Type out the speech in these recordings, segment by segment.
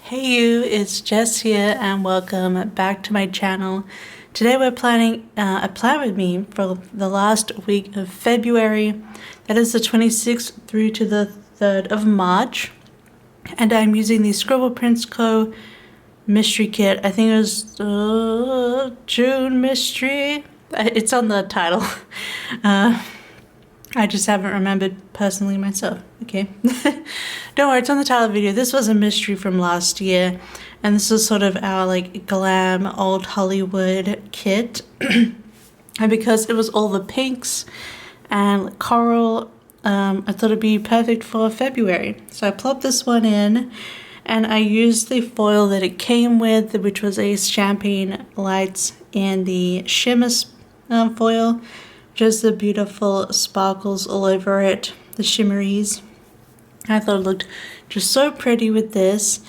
Hey you, it's Jess here and welcome back to my channel. Today we're planning a plan with me for the last week of February. That is the 26th through to the 3rd of March. And I'm using the Scribble Prints Co mystery kit. I think it was June mystery. It's on the title. I just haven't remembered personally myself. Okay. Don't worry, it's on the title of the video. This was a mystery from last year. And this is sort of our like glam old Hollywood kit. And because it was all the pinks and coral, I thought it'd be perfect for February. So I plopped this one in and I used the foil that it came with, which was a champagne lights and the shimmer foil. Just the beautiful sparkles all over it, the shimmeries. I thought it looked just so pretty with this.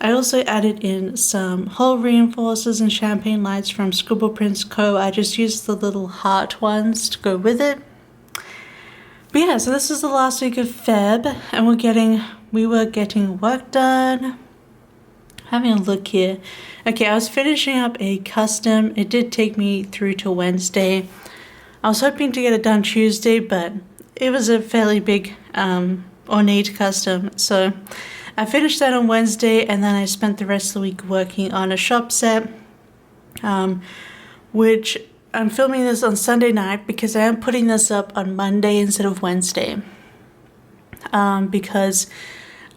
I also added in some hole reinforcers and champagne lights from Scribble Prints Co. I just used the little heart ones to go with it. But yeah, so this is the last week of Feb and we were getting work done. Having a look here. Okay, I was finishing up a custom. It did take me through to Wednesday. I was hoping to get it done Tuesday, but it was a fairly big ornate custom. So I finished that on Wednesday and then I spent the rest of the week working on a shop set, which I'm filming this on Sunday night because I am putting this up on Monday instead of Wednesday. Because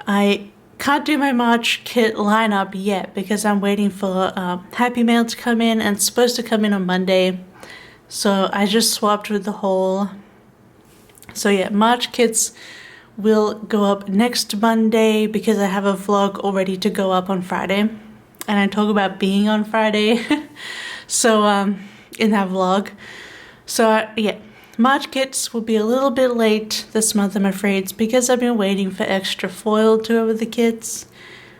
I can't do my March kit lineup yet because I'm waiting for Happy Mail to come in and it's supposed to come in on Monday. So I just swapped with the whole. So yeah, March kits will go up next Monday because I have a vlog all ready to go up on Friday. And I talk about being on Friday. So in that vlog. So yeah, March kits will be a little bit late this month, I'm afraid. It's because I've been waiting for extra foil to go with the kits.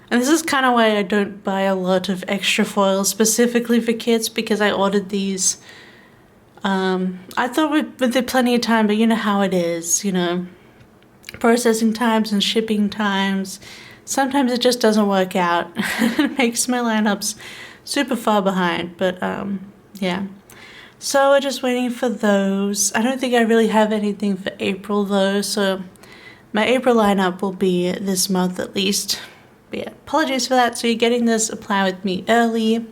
And this is kind of why I don't buy a lot of extra foil specifically for kits, because I ordered these. I thought with the plenty of time, but you know how it is, you know, processing times and shipping times. Sometimes it just doesn't work out. It makes my lineups super far behind, but yeah. So we're just waiting for those. I don't think I really have anything for April though, so my April lineup will be this month at least. But yeah, apologies for that. So you're getting this apply with me early.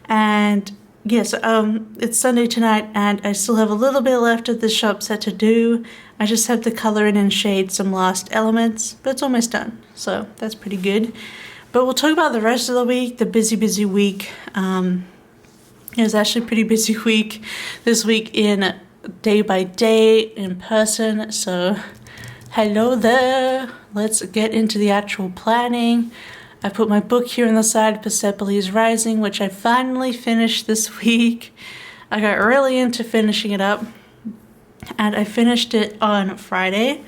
And yes, it's Sunday tonight and I still have a little bit left of the shop set to do. I just have to color in and shade some last elements, but it's almost done. So that's pretty good. But we'll talk about the rest of the week, the busy week. It was actually a pretty busy week this week in day by day in person. So hello there. Let's get into the actual planning. I put my book here on the side, Persepolis Rising, which I finally finished this week. I got really into finishing it up and I finished it on Friday.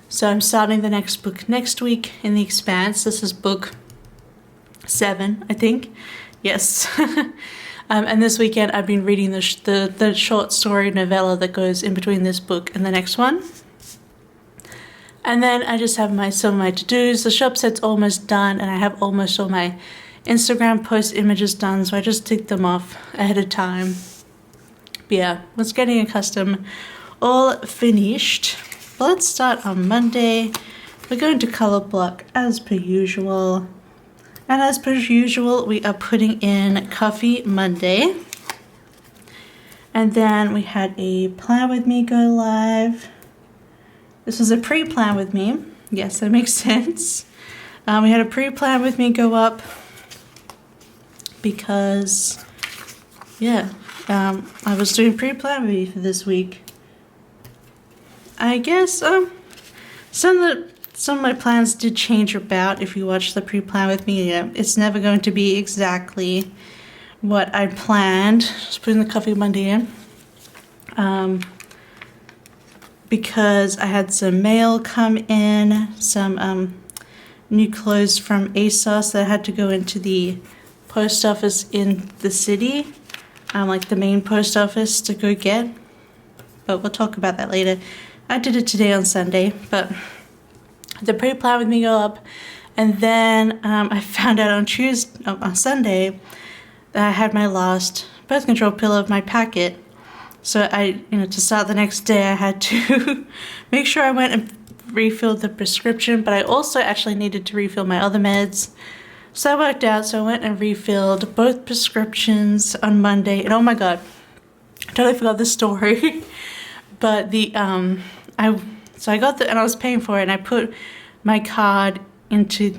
So I'm starting the next book next week in The Expanse. This is book 7, I think. Yes. And this weekend I've been reading the short story novella that goes in between this book and the next one. And then I just have some of my to-dos. The shop set's almost done and I have almost all my Instagram post images done, so I just ticked them off ahead of time. But yeah, was getting a custom all finished. Well, let's start on Monday. We're going to color block as per usual. And as per usual, we are putting in Coffee Monday. And then we had a Plan With Me go live. This was a pre-plan with me. Yes, that makes sense. We had a pre-plan with me go up because, yeah, I was doing pre-plan with me for this week. I guess some of my plans did change about if you watch the pre-plan with me. Yeah, it's never going to be exactly what I planned. Just putting the Coffee Monday in. Because I had some mail come in, some new clothes from ASOS that had to go into the post office in the city, like the main post office to go get. But we'll talk about that later. I did it today on Sunday, but the pre-plan with me go up And then I found out on Sunday that I had my last birth control pill of my packet. So to start the next day, I had to make sure I went and refilled the prescription, but I also actually needed to refill my other meds. So that worked out. So I went and refilled both prescriptions on Monday. And oh my God, I totally forgot the story. But I got and I was paying for it, and I put my card onto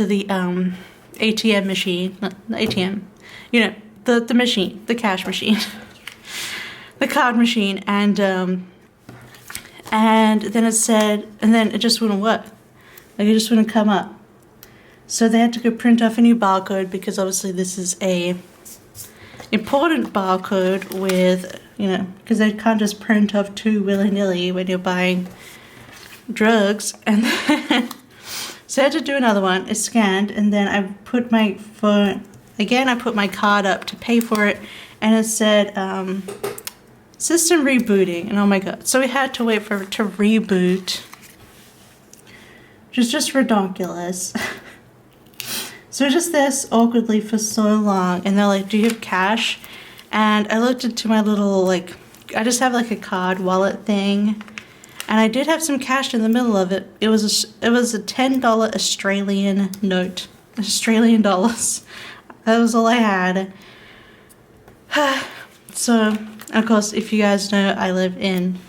the ATM machine, not the ATM, the machine, the cash machine, the card machine, and then it said, and then it just wouldn't work, like it just wouldn't come up. So they had to go print off a new barcode, because obviously this is a important barcode with, because they can't just print off two willy-nilly when you're buying drugs. And then so I had to do another one. It scanned, and then I put my phone again. I put my card up to pay for it, and it said system rebooting. And oh my God! So we had to wait for it to reboot, which is just ridiculous. So it was just this awkwardly for so long, and they're like, "Do you have cash?" And I looked into my little I just have like a card wallet thing. And I did have some cash in the middle of it. It was a $10 Australian note. Australian dollars. That was all I had. So, of course, if you guys know, I live in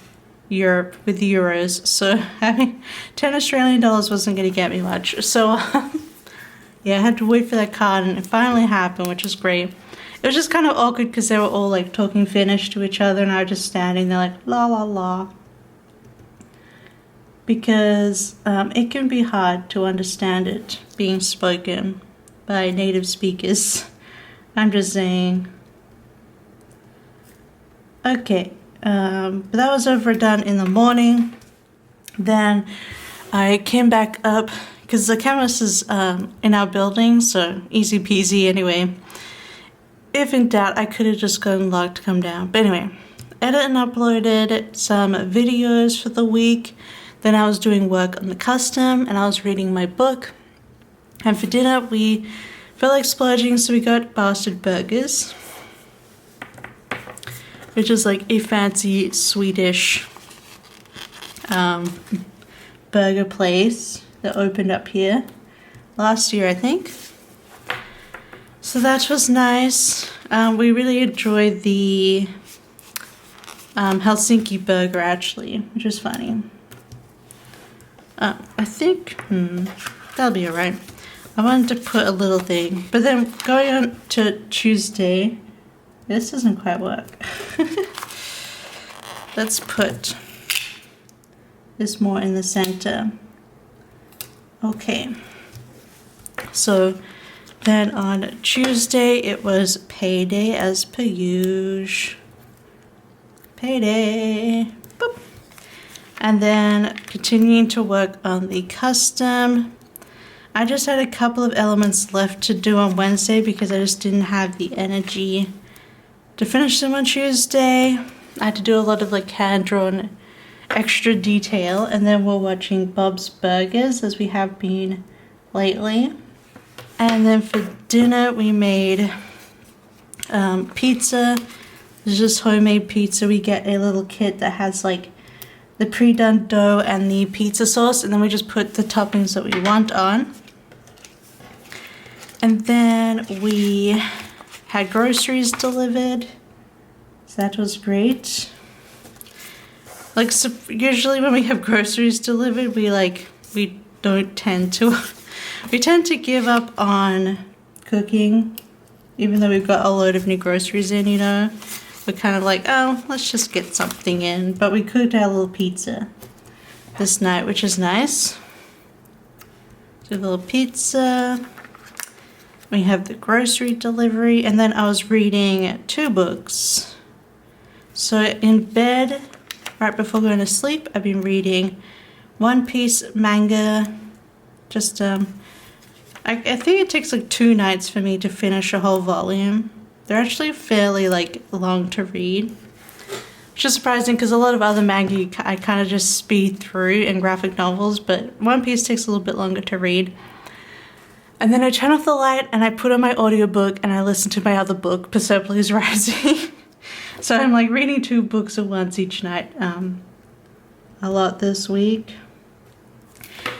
Europe with euros. So having 10 Australian dollars wasn't going to get me much. So, yeah, I had to wait for that card, and it finally happened, which was great. It was just kind of awkward because they were all like talking Finnish to each other, and I was just standing there like, la la la. Because it can be hard to understand it being spoken by native speakers. I'm just saying. Okay, but that was overdone in the morning. Then I came back up, because the chemist is in our building, so easy peasy anyway. If in doubt, I could have just gotten logged to come down. But anyway, edited and uploaded some videos for the week. Then I was doing work on the custom, and I was reading my book. And for dinner, we felt like splurging, so we got Bastard Burgers, which is like a fancy Swedish burger place that opened up here last year, I think. So that was nice. We really enjoyed the Helsinki burger, actually, which was funny. I think, that'll be alright. I wanted to put a little thing, but then going on to Tuesday, this doesn't quite work. Let's put this more in the center. Okay. So then on Tuesday, it was payday as per usual. Payday. Boop. And then continuing to work on the custom. I just had a couple of elements left to do on Wednesday because I just didn't have the energy to finish them on Tuesday. I had to do a lot of like hand-drawn extra detail, and then we're watching Bob's Burgers as we have been lately. And then for dinner we made pizza. It's just homemade pizza. We get a little kit that has like the pre-done dough and the pizza sauce, and then we just put the toppings that we want on. And then we had groceries delivered, so that was great. Like, so usually when we have groceries delivered, we don't tend to we tend to give up on cooking, even though we've got a load of new groceries in, you know. We're kind of like, oh, let's just get something in. But we cooked our little pizza this night, which is nice. So a little pizza. We have the grocery delivery, and then I was reading 2 books. So in bed, right before going to sleep, I've been reading One Piece manga. Just, I think it takes like 2 nights for me to finish a whole volume. They're actually fairly like long to read, which is surprising because a lot of other manga I kind of just speed through in graphic novels, but One Piece takes a little bit longer to read. And then I turn off the light and I put on my audiobook and I listen to my other book, Persepolis Rising. So I'm like reading 2 books at once each night, a lot this week.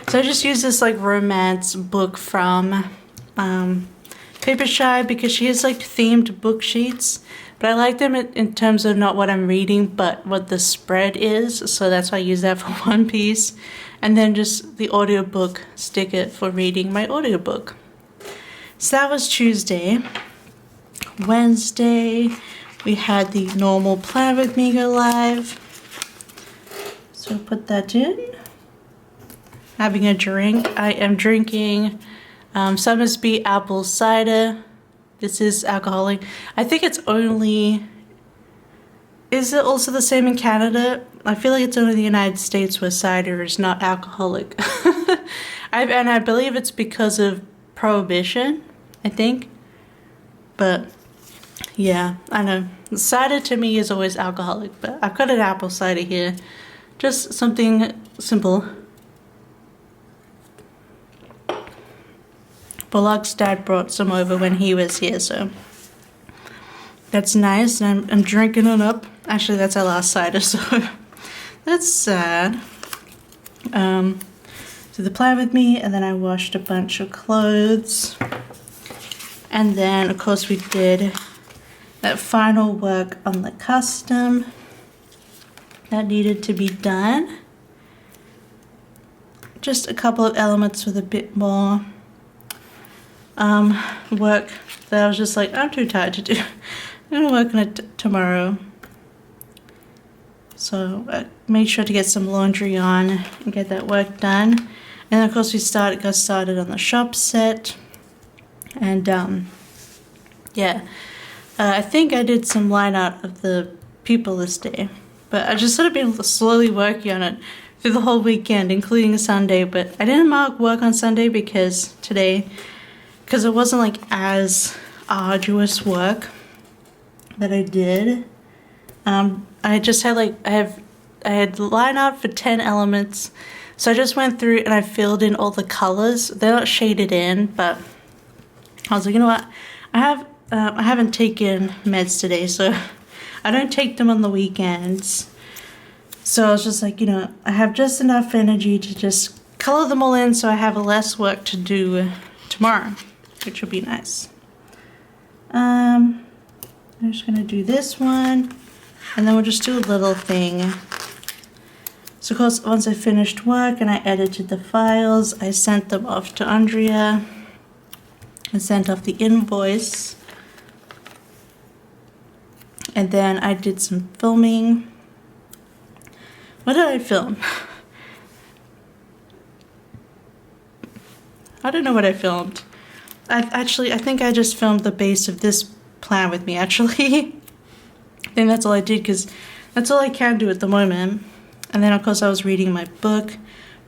So I just use this like romance book from Papershire because she has like themed book sheets, but I like them in terms of not what I'm reading but what the spread is, so that's why I use that for one piece, and then just the audiobook sticker for reading my audiobook. So that was Tuesday. Wednesday we had the normal Plan With Me go live, so I'll put that in. Having a drink. I am drinking Summersby apple cider. This is alcoholic. I think it's only... Is it also the same in Canada? I feel like it's only the United States where cider is not alcoholic. And I believe it's because of Prohibition, I think. But yeah, I know. Cider to me is always alcoholic, but I've got an apple cider here. Just something simple. Bullock's dad brought some over when he was here, so that's nice. And I'm drinking it up. Actually, that's our last cider, so that's sad. So the Plan With Me, and then I washed a bunch of clothes. And then, of course, we did that final work on the custom that needed to be done. Just a couple of elements with a bit more work that I was just like, I'm too tired to do. I'm gonna work on it tomorrow. So I made sure to get some laundry on and get that work done. And of course we got started on the shop set. And yeah, I think I did some line art of the people this day. But I just sort of been slowly working on it through the whole weekend, including Sunday. But I didn't mark work on Sunday because it wasn't like as arduous work that I did. I just had I had line art for 10 elements, so I just went through and I filled in all the colors. They're not shaded in, but I was like, you know what, I haven't taken meds today, so I don't take them on the weekends. So I was just like, you know, I have just enough energy to just color them all in so I have less work to do tomorrow, which will be nice. I'm just gonna do this one, and then we'll just do a little thing. So of course, once I finished work and I edited the files, I sent them off to Andrea and sent off the invoice. And then I did some filming. What did I film? I don't know what I filmed. I think I just filmed the base of this Plan With Me, actually. I think that's all I did, because that's all I can do at the moment. And then, of course, I was reading my book,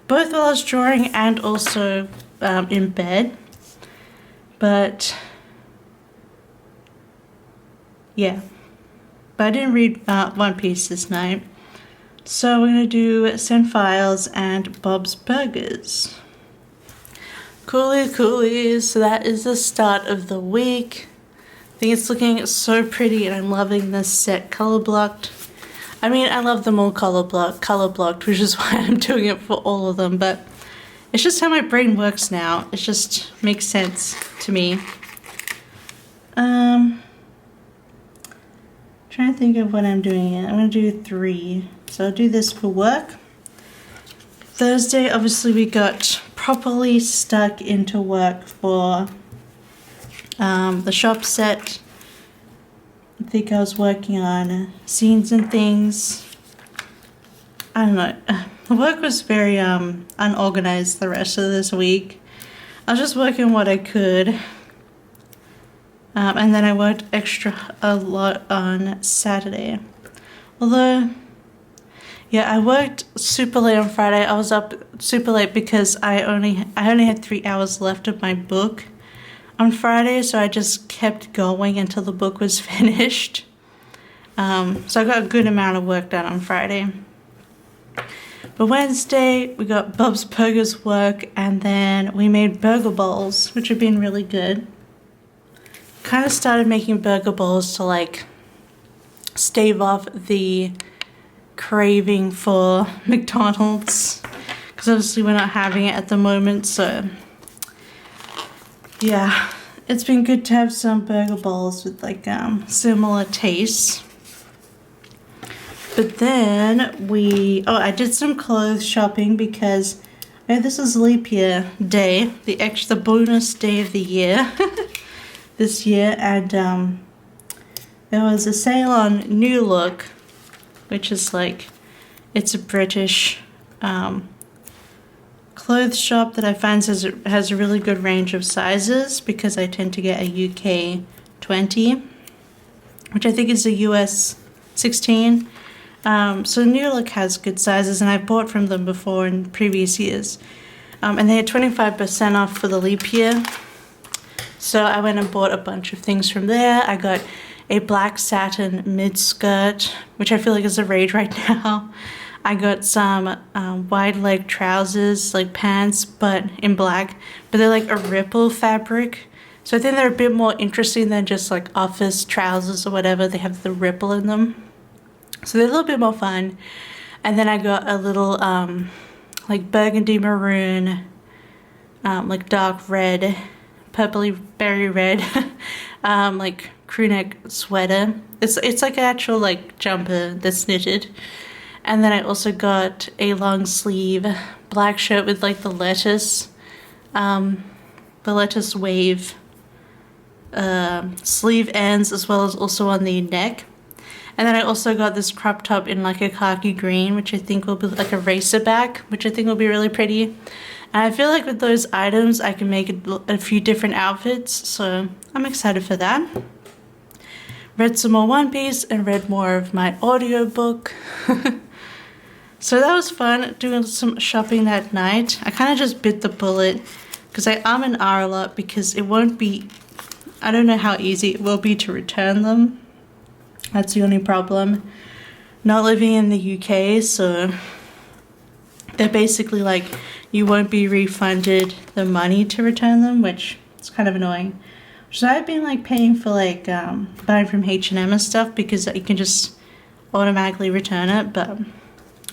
both while I was drawing and also in bed. But, yeah. But I didn't read One Piece this night. So we're going to do Send Files and Bob's Burgers. Coolly. So that is the start of the week. I think it's looking so pretty and I'm loving this set color blocked. I mean, I love them all color blocked, which is why I'm doing it for all of them, but it's just how my brain works now. It just makes sense to me. Trying to think of what I'm doing here. I'm going to do 3. So I'll do this for work. Thursday, obviously, we got properly stuck into work for the shop set. I think I was working on scenes and things. I don't know. The work was very unorganized the rest of this week. I was just working what I could. And then I worked a lot on Saturday. Although, yeah, I worked super late on Friday. I was up super late because I only had 3 hours left of my book on Friday, so I just kept going until the book was finished. So I got a good amount of work done on Friday. But Wednesday, we got Bob's Burgers work, and then we made burger bowls, which have been really good. Kind of started making burger bowls to like stave off the craving for McDonald's, because obviously we're not having it at the moment, so yeah, it's been good to have some burger bowls with like similar tastes. But then I did some clothes shopping because this is leap year day, the bonus day of the year this year, and there was a sale on New Look, which is like, it's a British clothes shop that I find has a really good range of sizes, because I tend to get a UK 20, which I think is a US 16. So New Look has good sizes, and I've bought from them before in previous years. And they had 25% off for the leap year. So I went and bought a bunch of things from there. I got a black satin mid-skirt, which I feel like is a rage right now. I got some wide leg trousers, like pants, but in black. But they're like a ripple fabric. So I think they're a bit more interesting than just like office trousers or whatever. They have the ripple in them. So they're a little bit more fun. And then I got a little like burgundy maroon, like dark red, purpley berry red, like crew neck sweater. It's like an actual like jumper that's knitted. And then I also got a long sleeve black shirt with like the lettuce wave sleeve ends, as well as also on the neck. And then I also got this crop top in like a khaki green, which I think will be like a racer back, which I think will be really pretty. And I feel like with those items, I can make a few different outfits, so I'm excited for that. Read some more One Piece and read more of my audiobook. So that was fun, doing some shopping that night. I kind of just bit the bullet, because I am and are a lot, because it won't be, I don't know how easy it will be to return them. That's the only problem. Not living in the UK, so they're basically like, you won't be refunded the money to return them, which is kind of annoying. So I've been like paying for like buying from H&M and stuff, because you can just automatically return it, but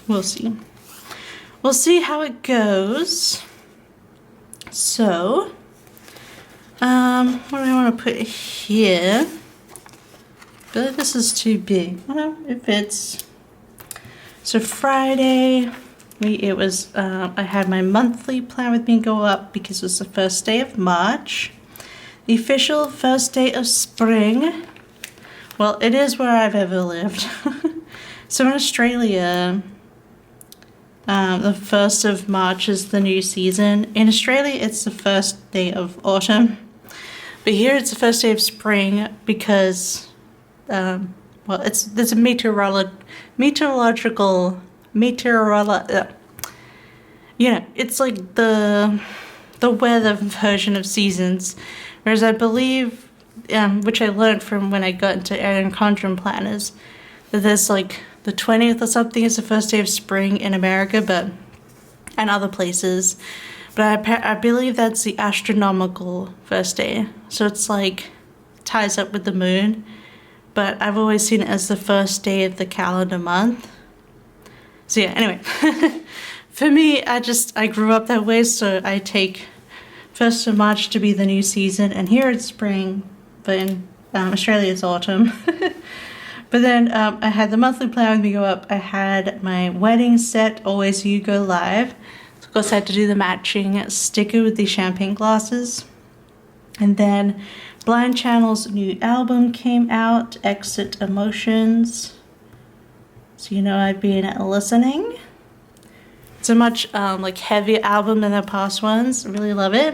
we'll see. We'll see how it goes. So, what do I want to put here? I feel like this is too big. Well, it fits. So Friday, I had my monthly plan with me go up, because it was the first day of March. The official first day of spring. Well, it is where I've ever lived. So in Australia, the 1st of March is the new season. In Australia, it's the first day of autumn. But here it's the first day of spring, because there's a it's like the weather version of seasons. Whereas I believe, which I learned from when I got into Erin Condren planners, that there's like the 20th or something is the first day of spring in America, and other places. But I believe that's the astronomical first day. So it's like, ties up with the moon. But I've always seen it as the first day of the calendar month. So yeah, anyway. For me, I grew up that way, so I take 1st of March to be the new season. And here it's spring, but in Australia it's autumn. But then I had the monthly plan with me go up. I had my wedding set, Always You Go Live. So of course I had to do the matching sticker with the champagne glasses. And then Blind Channel's new album came out, Exit Emotions. So you know I've been listening. It's a much like heavier album than the past ones. I really love it.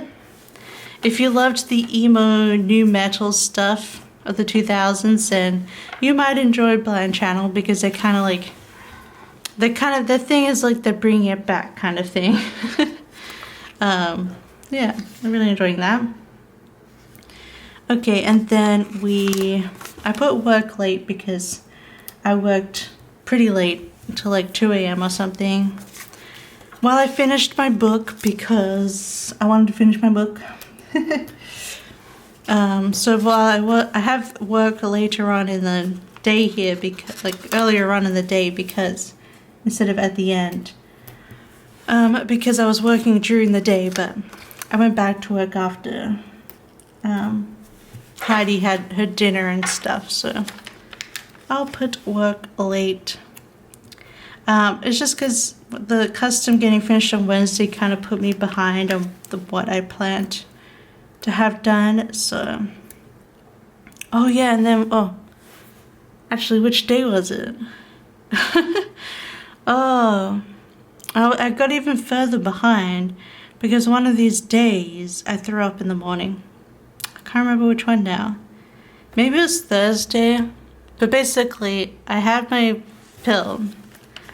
If you loved the emo new metal stuff of the 2000s, then you might enjoy Blind Channel, because they're kind of like, the thing is like they're bringing it back kind of thing. Yeah, I'm really enjoying that. Okay, and then I put work late because I worked pretty late until like 2 a.m. or something. Well, I finished my book because I wanted to finish my book. So while I have work later on in the day here, because like earlier on in the day, because instead of at the end, because I was working during the day, but I went back to work after Heidi had her dinner and stuff, so I'll put work late. It's just because the custom getting finished on Wednesday kind of put me behind on what I planned to have done, so. Oh yeah, and then, actually, which day was it? I got even further behind because one of these days I threw up in the morning. I can't remember which one now. Maybe it was Thursday, but basically I had my pill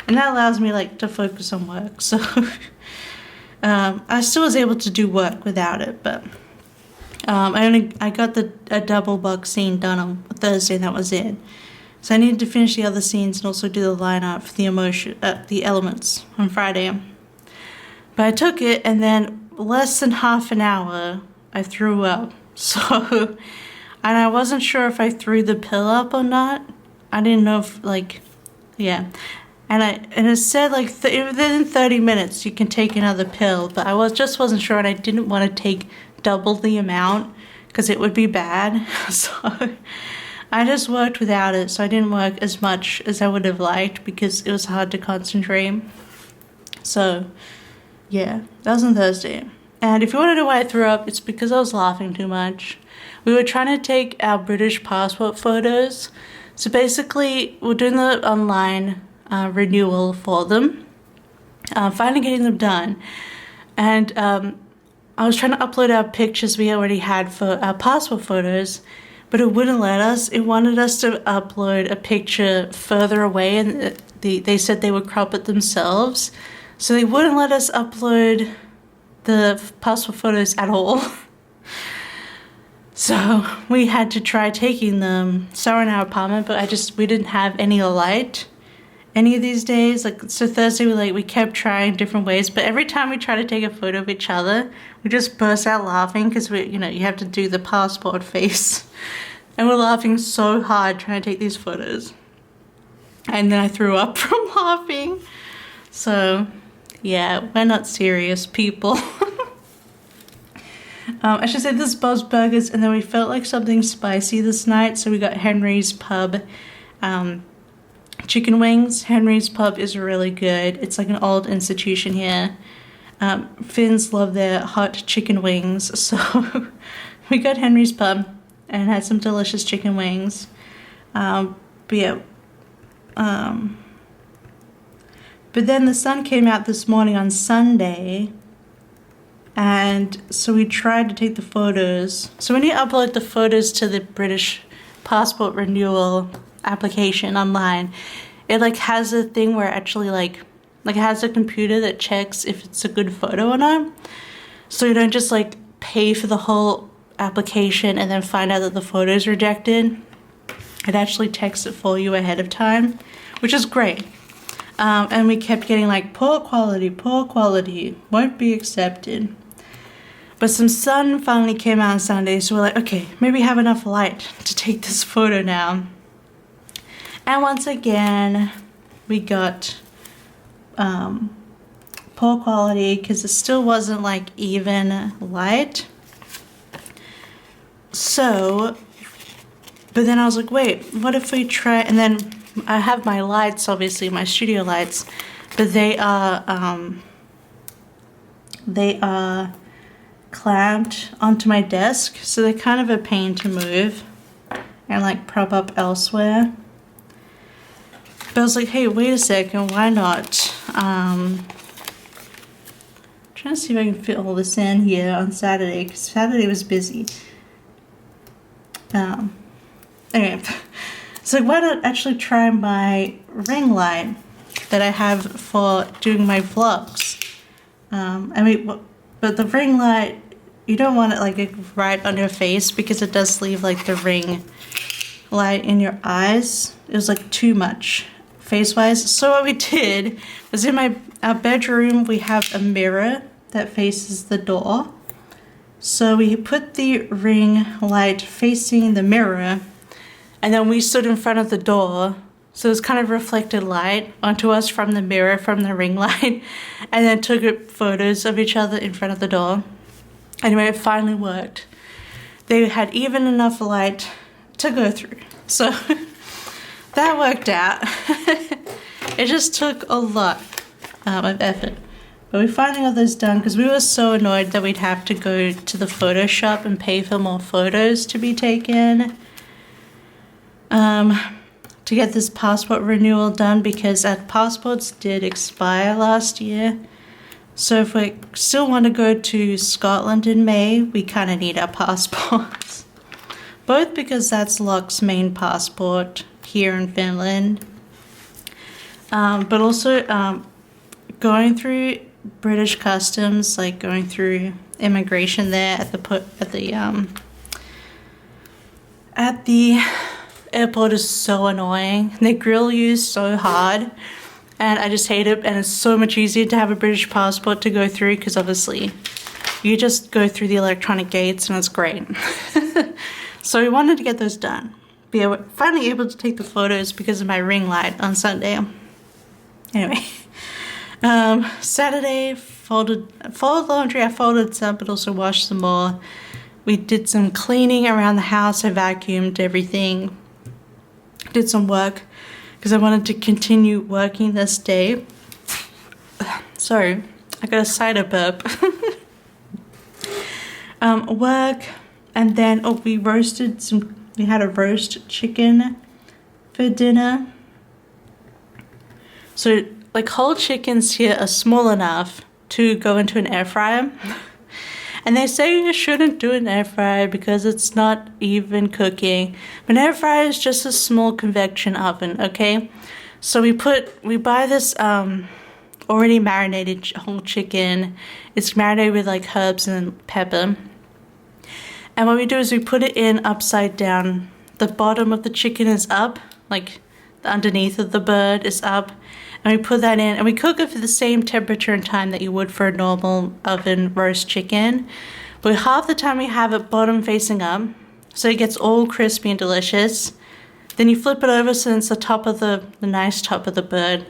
and that allows me like to focus on work, so I still was able to do work without it, but I got a double box scene done on Thursday and that was it. So I needed to finish the other scenes and also do the line art for the elements on Friday. But I took it and then less than half an hour I threw up. So, and I wasn't sure if I threw the pill up or not. I didn't know if yeah. And it said like within 30 minutes you can take another pill, but I just wasn't sure and I didn't want to take double the amount because it would be bad. So I just worked without it, so I didn't work as much as I would have liked because it was hard to concentrate. So, yeah, that was on Thursday. And if you want to know why I threw up, it's because I was laughing too much. We were trying to take our British passport photos. So basically, we're doing the online renewal for them. Finally getting them done. And I was trying to upload our pictures we already had for our passport photos, but it wouldn't let us. It wanted us to upload a picture further away, and they said they would crop it themselves. So they wouldn't let us upload the passport photos at all. So we had to try taking them. So we're in our apartment, but we didn't have any light any of these days. So Thursday we kept trying different ways, but every time we try to take a photo of each other, we just burst out laughing because you have to do the passport face. And we're laughing so hard trying to take these photos. And then I threw up from laughing. So, yeah, we're not serious people. I should say this is Bob's Burgers, and then we felt like something spicy this night, so we got Henry's Pub chicken wings. Henry's Pub is really good. It's like an old institution here. Finns love their hot chicken wings, so we got Henry's Pub and had some delicious chicken wings. But then the sun came out this morning on Sunday, and so we tried to take the photos. So when you upload the photos to the British passport renewal application online, it has a thing where it actually it has a computer that checks if it's a good photo or not. So you don't just pay for the whole application and then find out that the photo is rejected. It actually checks it for you ahead of time, which is great. And we kept getting poor quality, won't be accepted. But some sun finally came out on Sunday, so we're okay, maybe have enough light to take this photo now. And once again, we got poor quality because it still wasn't even light. So, but then I was wait, what if we try, and then I have my lights, obviously my studio lights, but they are clamped onto my desk, so they're kind of a pain to move and prop up elsewhere. But I was hey, wait a second, why not? Trying to see if I can fit all this in here on Saturday, because Saturday was busy. Anyway, so why not actually try my ring light that I have for doing my vlogs? But the ring light, you don't want it right on your face because it does leave the ring light in your eyes. It was too much face-wise. So what we did was in our bedroom, we have a mirror that faces the door. So we put the ring light facing the mirror, and then we stood in front of the door. So it's kind of reflected light onto us from the mirror, from the ring light, and then took photos of each other in front of the door. Anyway, it finally worked. They had even enough light to go through. So that worked out. It just took a lot of effort. But we finally got those done because we were so annoyed that we'd have to go to the photo shop and pay for more photos to be taken. To get this passport renewal done because our passports did expire last year. So if we still want to go to Scotland in May, we kind of need our passports. Both because that's Locke's main passport here in Finland. But also going through British customs, like going through immigration there at the airport is so annoying. They grill you so hard, and I just hate it. And it's so much easier to have a British passport to go through because obviously you just go through the electronic gates and it's great. So we wanted to get those done. But yeah, we're finally able to take the photos because of my ring light on Sunday. Anyway. Saturday, folded laundry. I folded some, but also washed some more. We did some cleaning around the house. I vacuumed everything. Did some work because I wanted to continue working this day. Sorry, I got a cider burp. Work, and then we had a roast chicken for dinner. So like whole chickens here are small enough to go into an air fryer. And they say you shouldn't do an air fryer because it's not even cooking. But an air fryer is just a small convection oven, okay? So we buy this already marinated whole chicken. It's marinated with like herbs and pepper. And what we do is we put it in upside down. The bottom of the chicken is up, like the underneath of the bird is up. And we put that in and we cook it for the same temperature and time that you would for a normal oven roast chicken. But half the time we have it bottom facing up, so it gets all crispy and delicious. Then you flip it over so it's the top of the nice top of the bird.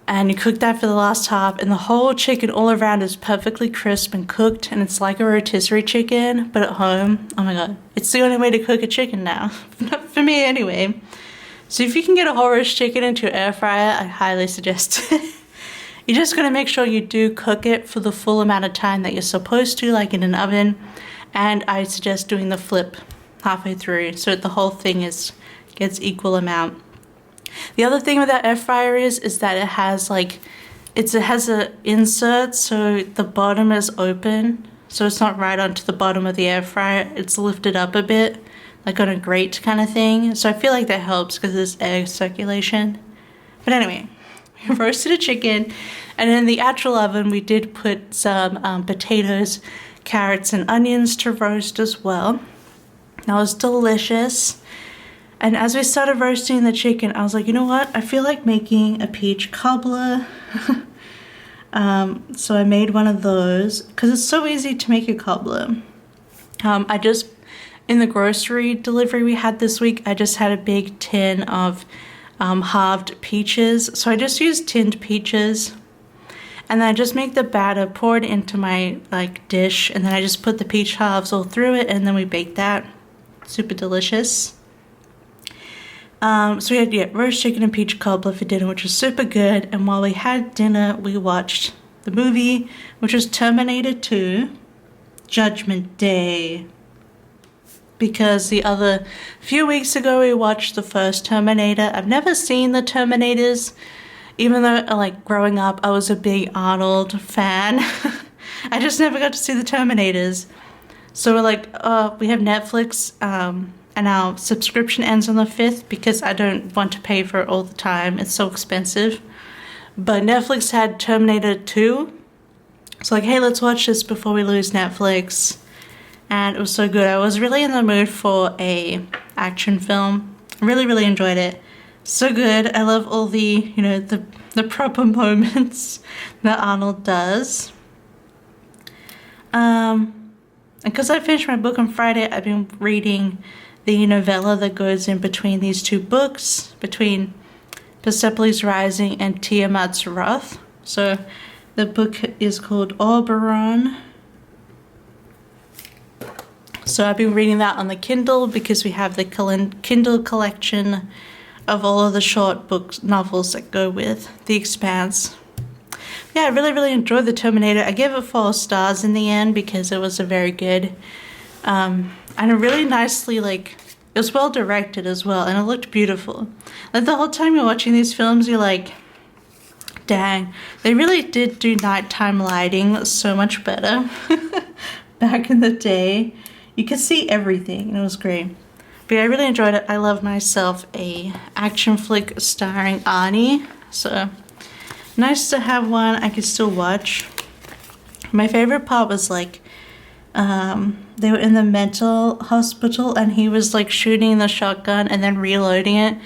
And you cook that for the last half, and the whole chicken all around is perfectly crisp and cooked, and it's like a rotisserie chicken, but at home. Oh my god, it's the only way to cook a chicken now. For me anyway. So if you can get a whole roast chicken into your air fryer, I highly suggest it. You're just going to make sure you do cook it for the full amount of time that you're supposed to, like in an oven. And I suggest doing the flip halfway through so that the whole thing gets equal amount. The other thing with that air fryer is that it has a insert, so the bottom is open. So it's not right onto the bottom of the air fryer. It's lifted up a bit, like on a grate kind of thing. So I feel like that helps because there's air circulation. But anyway, we roasted a chicken, and in the actual oven we did put some potatoes, carrots, and onions to roast as well. That was delicious. And as we started roasting the chicken, I was like, you know what? I feel like making a peach cobbler. So I made one of those because it's so easy to make a cobbler. In the grocery delivery we had this week, I just had a big tin of halved peaches. So I just used tinned peaches. And then I just make the batter, pour it into my dish, and then I just put the peach halves all through it, and then we bake that. Super delicious. So we had roast chicken and peach cobbler for dinner, which was super good. And while we had dinner, we watched the movie, which was Terminator 2, Judgment Day. Because a few weeks ago we watched the first Terminator. I've never seen the Terminators, even though growing up I was a big Arnold fan. I just never got to see the Terminators. So we're we have Netflix, and our subscription ends on the 5th because I don't want to pay for it all the time. It's so expensive. But Netflix had Terminator 2. So hey, let's watch this before we lose Netflix. And it was so good. I was really in the mood for a action film. Really, really enjoyed it. So good. I love all the, you know, the proper moments that Arnold does. And because I finished my book on Friday, I've been reading the novella that goes in between these two books, between Persephone's Rising and Tiamat's Wrath. So the book is called Oberon. So I've been reading that on the Kindle because we have the Kindle collection of all of the short books, novels that go with The Expanse. Yeah, I really enjoyed The Terminator. I gave it 4 stars in the end because it was a very good, and a really nicely, like, it was well directed as well, and it looked beautiful. Like, the whole time you're watching these films, you're like, dang, they really did do nighttime lighting so much better back in the day. You could see everything, and it was great. But yeah, I really enjoyed it. I love myself a action flick starring Arnie, so nice to have one I could still watch. My favorite part was like, they were in the mental hospital and he was like shooting the shotgun and then reloading it.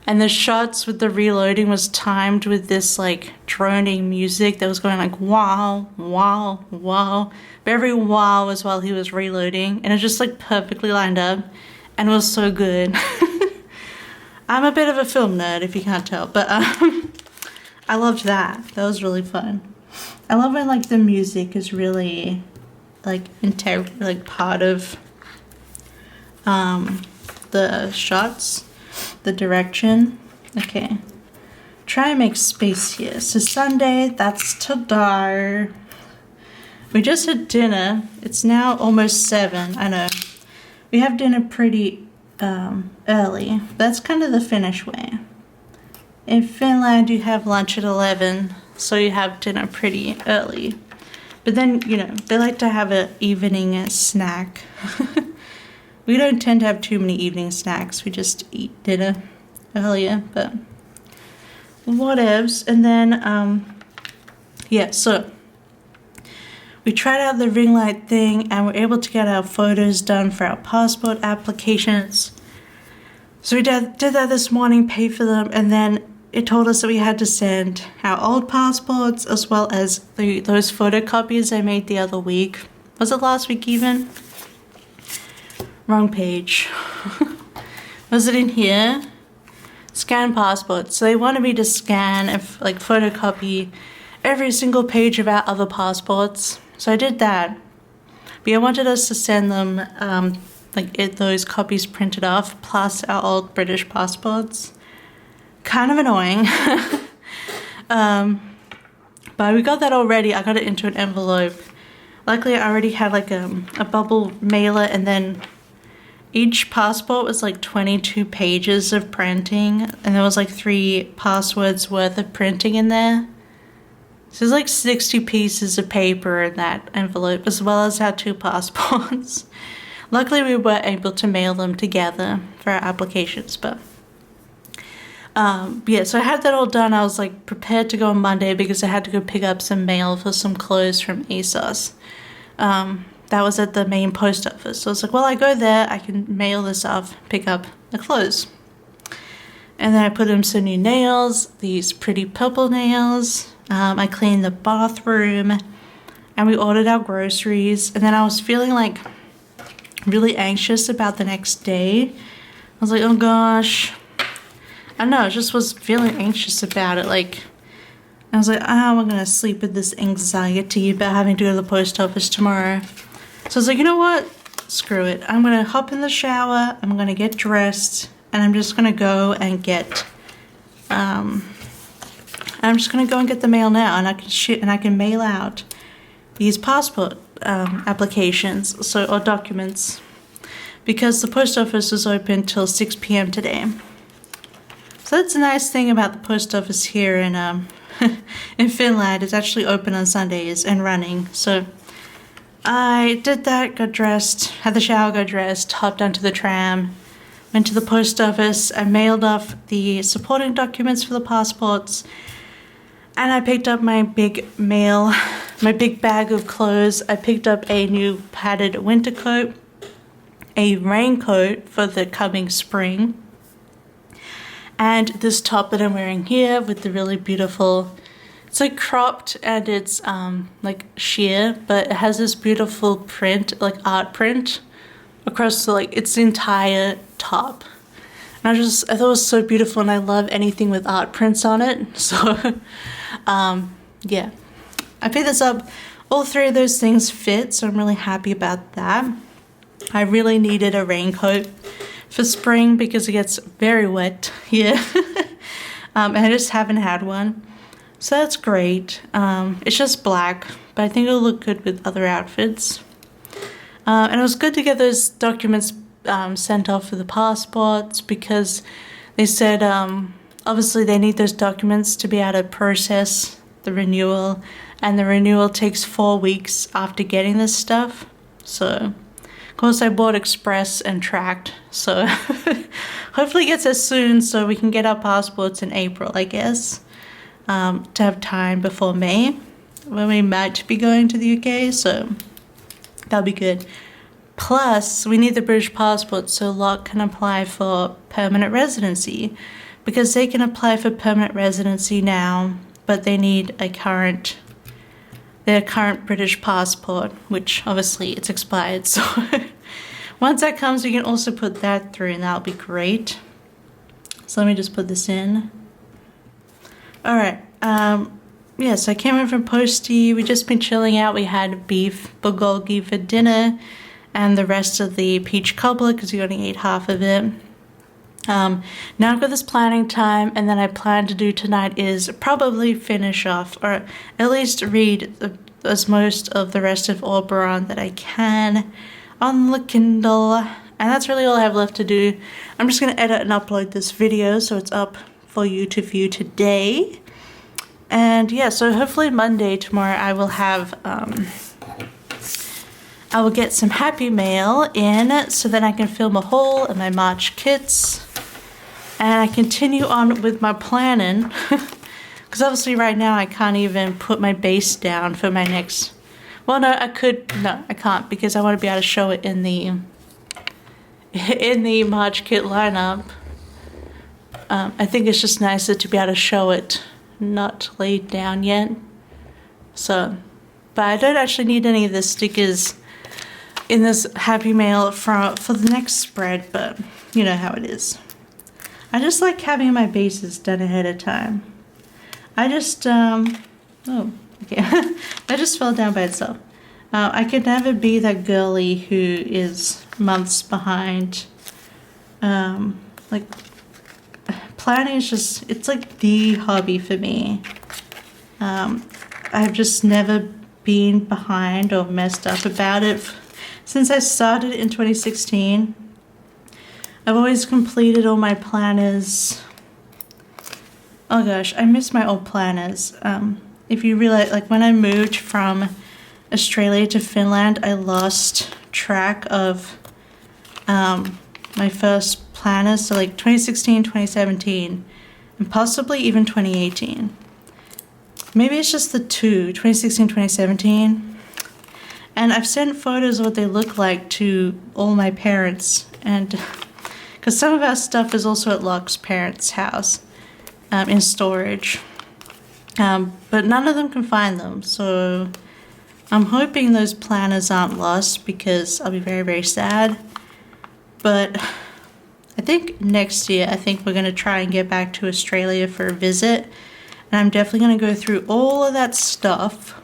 And the shots with the reloading was timed with this like droning music that was going like wow, wow, wow. But every wow was while he was reloading, and it just like perfectly lined up, and it was so good. I'm a bit of a film nerd if you can't tell, but I loved that. That was really fun. I love when like the music is really like like part of the shots, the direction. Okay, try and make space here. So Sunday, that's today. We just had dinner. It's now almost 7. I know we have dinner pretty early. That's kind of the Finnish way. In Finland, you have lunch at 11, so you have dinner pretty early. But then, you know, they like to have an evening snack. We don't tend to have too many evening snacks. We just eat dinner earlier, but whatevs. And then, yeah, so we tried out the ring light thing and we're able to get our photos done for our passport applications. So we did that this morning, paid for them, and then it told us that we had to send our old passports as well as those photocopies I made the other week. Was it last week even? Wrong page. Was it in here? Scan passports. So they wanted me to scan and like photocopy every single page of our other passports. So I did that. But I wanted us to send them those copies printed off plus our old British passports. Kind of annoying. But we got that already. I got it into an envelope. Luckily I already had like a bubble mailer, and then each passport was like 22 pages of printing, and there was like 3 passwords worth of printing in there. So there's like 60 pieces of paper in that envelope, as well as our 2 passports. Luckily we were able to mail them together for our applications, but yeah, so I had that all done. I was like prepared to go on Monday because I had to go pick up some mail for some clothes from ASOS. That was at the main post office. So I was like, well, I go there, I can mail this off, pick up the clothes. And then I put in some new nails, these pretty purple nails. I cleaned the bathroom, and we ordered our groceries. And then I was feeling like really anxious about the next day. I was like, oh gosh. I don't know, I just was feeling anxious about it. Like, I was like, oh, I'm gonna sleep with this anxiety about having to go to the post office tomorrow. So I was like, you know what? Screw it. I'm gonna hop in the shower, I'm gonna get dressed, and I'm just gonna go and get, I'm just gonna go and get the mail now, and I can mail out these passport applications, or documents, because the post office is open till 6 p.m. today. So that's a nice thing about the post office here in in Finland. It's actually open on Sundays and running. So I did that, got dressed, had the shower, got dressed, hopped onto the tram, went to the post office, I mailed off the supporting documents for the passports, and I picked up my big bag of clothes. I picked up a new padded winter coat, a raincoat for the coming spring, And this top that I'm wearing here with the really beautiful, it's like cropped and it's like sheer, but it has this beautiful print, like art print across the, like, it's the entire top. And I thought it was so beautiful, and I love anything with art prints on it. So yeah, I picked this up. All three of those things fit, so I'm really happy about that. I really needed a raincoat for spring because it gets very wet here. And I just haven't had one. So that's great. It's just black, but I think it'll look good with other outfits. And it was good to get those documents sent off for the passports, because they said obviously they need those documents to be able to process the renewal, and the renewal takes 4 weeks after getting this stuff. So of course I bought express and tracked, so hopefully it gets as soon so we can get our passports in April, I guess, to have time before May when we might be going to the UK, so that'll be good. Plus, we need the British passport so Locke can apply for permanent residency, because they can apply for permanent residency now, but they need their current British passport, which obviously it's expired. So once that comes, we can also put that through, and that'll be great. So let me just put this in. All right. Yeah, so I came in from Posty. We've just been chilling out. We had beef bulgogi for dinner, and the rest of the peach cobbler because we only ate half of it. Now I've got this planning time, and then I plan to do tonight is probably finish off, or at least read as most of the rest of Oberon that I can on the Kindle, and that's really all I have left to do. I'm just going to edit and upload this video so it's up for you to view today. And yeah, so hopefully Monday, tomorrow, I will have I will get some happy mail in, so then I can film a haul of my March kits. And I continue on with my planning, because obviously right now I can't even put my base down for my next, well no, I can't, because I want to be able to show it in the March kit lineup. I think it's just nicer to be able to show it not laid down yet. So, but I don't actually need any of the stickers in this happy mail for the next spread, but you know how it is. I just like having my bases done ahead of time. I just oh, okay. That just fell down by itself. I could never be that girly who is months behind. Like, planning is just, it's like the hobby for me. I've just never been behind or messed up about it. Since I started in 2016, I've always completed all my planners. Oh gosh, I miss my old planners. If you realize, like when I moved from Australia to Finland, I lost track of my first planners. So like 2016, 2017, and possibly even 2018. Maybe it's just the two, 2016, 2017. And I've sent photos of what they look like to all my parents, and because some of our stuff is also at Locke's parents' house in storage. But none of them can find them, so I'm hoping those planners aren't lost, because I'll be very, very sad. But I think next year, I think we're going to try and get back to Australia for a visit. And I'm definitely going to go through all of that stuff.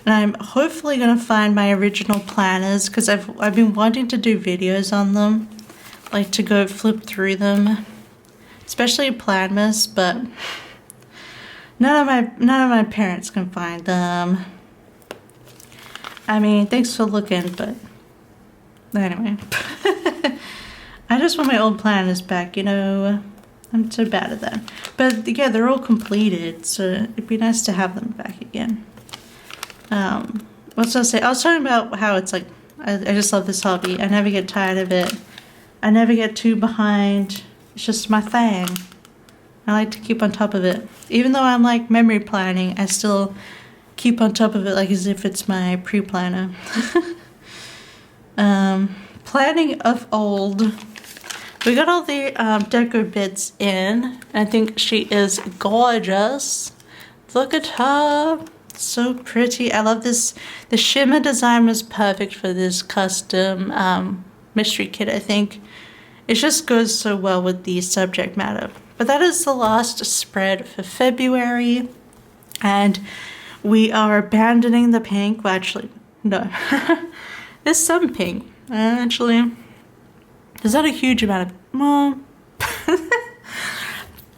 And I'm hopefully going to find my original planners, because I've been wanting to do videos on them. Like to go flip through them. Especially Planmas, but none of my parents can find them. I mean, thanks for looking, but anyway. I just want my old planners back, you know. I'm so bad at that. But yeah, they're all completed, so it'd be nice to have them back again. What was I say? I was talking about how it's like, I just love this hobby. I never get tired of it. I never get too behind. It's just my thing. I like to keep on top of it. Even though I'm like memory planning, I still keep on top of it like as if it's my pre-planner. Planning of old. We got all the deco bits in. I think she is gorgeous. Look at her. So pretty. I love this. The shimmer design was perfect for this custom mystery kit, I think. It just goes so well with the subject matter. But that is the last spread for February. And we are abandoning the pink. Well, actually, no. There's some pink. Actually, there's not a huge amount of... Well,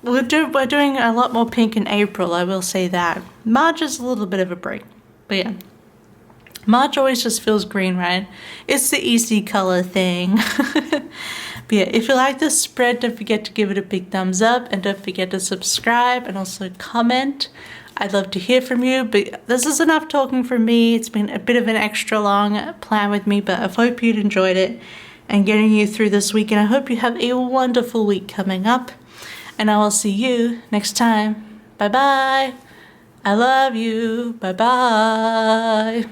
we're doing a lot more pink in April, I will say that. March is a little bit of a break. But yeah. March always just feels green, right? It's the easy color thing. But yeah, if you like this spread, don't forget to give it a big thumbs up. And don't forget to subscribe and also comment. I'd love to hear from you. But this is enough talking from me. It's been a bit of an extra long plan with me. But I hope you'd enjoyed it and getting you through this week. And I hope you have a wonderful week coming up. And I will see you next time. Bye-bye. I love you. Bye-bye.